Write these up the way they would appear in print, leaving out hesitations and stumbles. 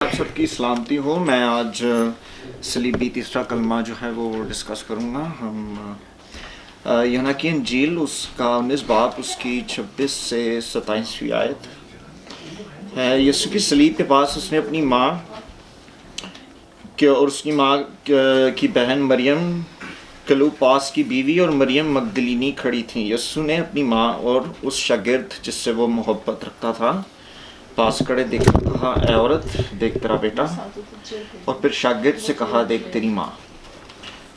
آپ سب کی سلامتی ہو. میں آج صلیبی تیسرا کلمہ جو ہے وہ ڈسکس کروں گا. ہم یوحنا کی انجیل اس کا 19 باب اس کی 26 سے 27ویں آیت ہے. یسوع کی صلیب کے پاس اس نے اپنی ماں اور اس کی ماں کی بہن مریم کلوپاس کی بیوی اور مریم مگدلینی کھڑی تھیں. یسوع نے اپنی ماں اور اس شاگرد جس سے وہ محبت رکھتا تھا پاس کھڑے دیکھ کر کہا، اے عورت دیکھ تیرا بیٹا. اور پھر شاگرد سے کہا، دیکھ تیری ماں.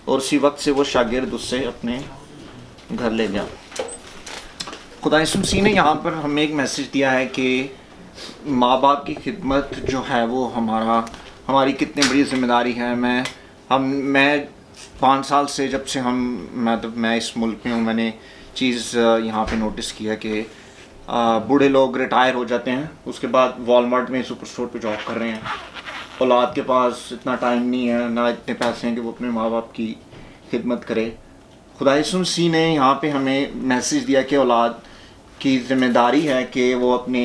اور اسی وقت سے وہ شاگرد اس سے اپنے گھر لے گیا. خدا یسوع مسیح نے یہاں پر ہمیں ایک میسج دیا ہے کہ ماں باپ کی خدمت جو ہے وہ ہماری کتنی بڑی ذمہ داری ہے. میں 5 سال سے جب سے میں اس ملک میں ہوں، میں نے چیز یہاں پہ نوٹس کیا کہ بوڑھے لوگ ریٹائر ہو جاتے ہیں، اس کے بعد والمارٹ میں سپر اسٹور پہ جاب کر رہے ہیں. اولاد کے پاس اتنا ٹائم نہیں ہے، نہ اتنے پیسے ہیں کہ وہ اپنے ماں باپ کی خدمت کرے. خدا یسوع مسیح نے یہاں پہ ہمیں میسج دیا کہ اولاد کی ذمہ داری ہے کہ وہ اپنے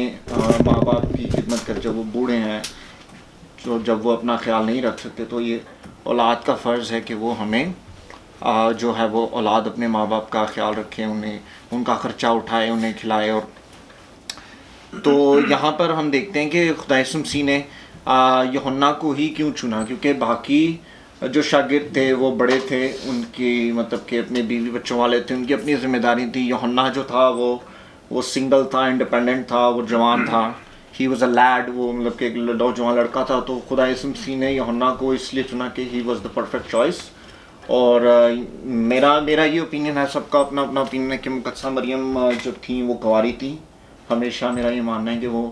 ماں باپ کی خدمت کرے. جب وہ بوڑھے ہیں، جب وہ اپنا خیال نہیں رکھ سکتے، تو یہ اولاد کا فرض ہے کہ وہ ہمیں جو ہے وہ اولاد اپنے ماں باپ کا خیال رکھے، ان کا خرچہ اٹھائے، انہیں کھلائے. اور تو یہاں پر ہم دیکھتے ہیں کہ خدا یسوع مسیح نے یوحنا کو ہی کیوں چنا، کیونکہ باقی جو شاگرد تھے وہ بڑے تھے، ان کی مطلب کہ اپنے بیوی بچوں والے تھے، ان کی اپنی ذمہ داری تھی. یوحنا جو تھا وہ سنگل تھا، انڈیپینڈنٹ تھا، وہ جوان تھا. ہی واز اے لیڈ، وہ مطلب کہ ایک جوان لڑکا تھا. تو خدا یسوع مسیح نے یوحنا کو اس لیے چنا کہ he was the perfect choice. اور میرا یہ اوپینین ہے، سب کا اپنا اپنا اوپینین ہے کہ مقدسہ مریم جو تھیں وہ کنواری تھیں. ہمیشہ میرا یہ ماننا ہے کہ وہ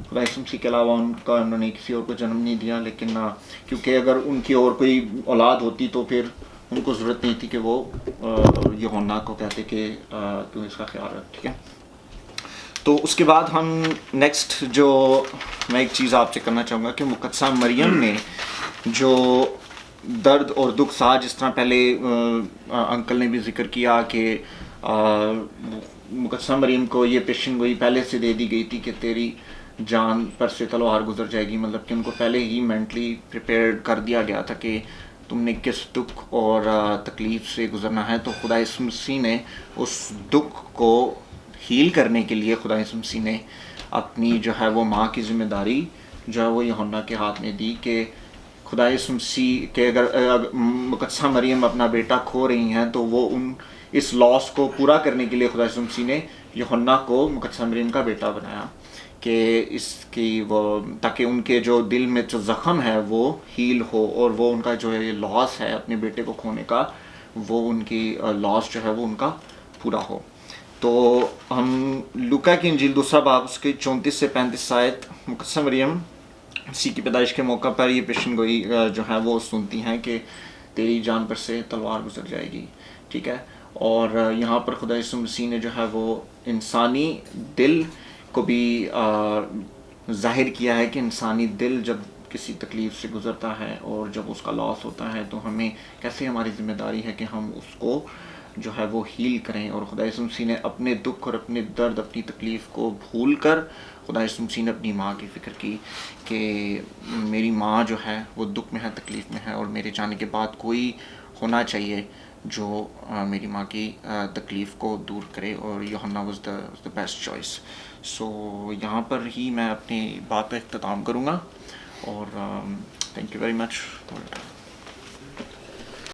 خدا یسوع مسیح کے علاوہ انہوں نے کسی اور کو جنم نہیں دیا. لیکن کیونکہ اگر ان کی اور کوئی اولاد ہوتی تو پھر ان کو ضرورت نہیں تھی کہ وہ یوحنا کو کہتے کہ تو اس کا خیال رکھ. ٹھیک ہے. تو اس کے بعد ہم نیکسٹ جو میں ایک چیز آپ سے کرنا چاہوں گا کہ مقدسہ مریم نے جو درد اور دکھ سہا، جس طرح پہلے انکل نے بھی ذکر کیا کہ مقدسہ مریم کو یہ پیشن گوئی پہلے سے دے دی گئی تھی کہ تیری جان پر سے تلوار گزر جائے گی. مطلب کہ ان کو پہلے ہی مینٹلی پریپیئرڈ کر دیا گیا تھا کہ تم نے کس دکھ اور تکلیف سے گزرنا ہے. تو خدا یسوع مسیح نے اس دکھ کو ہیل کرنے کے لیے خدا یسوع مسیح نے اپنی جو ہے وہ ماں کی ذمہ داری جو ہے وہ یوحنا کے ہاتھ میں دی کہ خدا یسوع مسیح کہ اگر مقدسہ مریم اپنا بیٹا کھو رہی ہیں تو وہ اس لاس کو پورا کرنے کے لیے خدا یسوع مسیح نے یوحنا کو مقدسہ مریم کا بیٹا بنایا کہ اس کی وہ تاکہ ان کے جو دل میں جو زخم ہے وہ ہیل ہو، اور وہ ان کا جو ہے یہ لاس ہے اپنے بیٹے کو کھونے کا، وہ ان کی لاس جو ہے وہ ان کا پورا ہو. تو ہم لوکا کی انجیل 2 باب اس کے 34 سے 35 آیت، مقدسہ مریم مسیح کی پیدائش کے موقع پر یہ پیشن گوئی جو ہے وہ سنتی ہیں کہ تیری جان پر سے تلوار گزر جائے گی. ٹھیک ہے. اور یہاں پر خدا یسوع مسیح نے جو ہے وہ انسانی دل کو بھی ظاہر کیا ہے کہ انسانی دل جب کسی تکلیف سے گزرتا ہے اور جب اس کا لاس ہوتا ہے تو ہمیں کیسے ہماری ذمہ داری ہے کہ ہم اس کو جو ہے وہ ہیل کریں. اور خدا یسوع مسیح نے اپنے دکھ اور اپنے درد، اپنی تکلیف کو بھول کر خدا یسوع مسیح نے اپنی ماں کی فکر کی کہ میری ماں جو ہے وہ دکھ میں ہے، تکلیف میں ہے، اور میرے جانے کے بعد کوئی ہونا چاہیے جو میری ماں کی تکلیف کو دور کرے. اور یوحنا واز دا بیسٹ چوائس. سو یہاں پر ہی میں اپنی بات کا اختتام کروں گا. اور تھینک یو ویری مچ.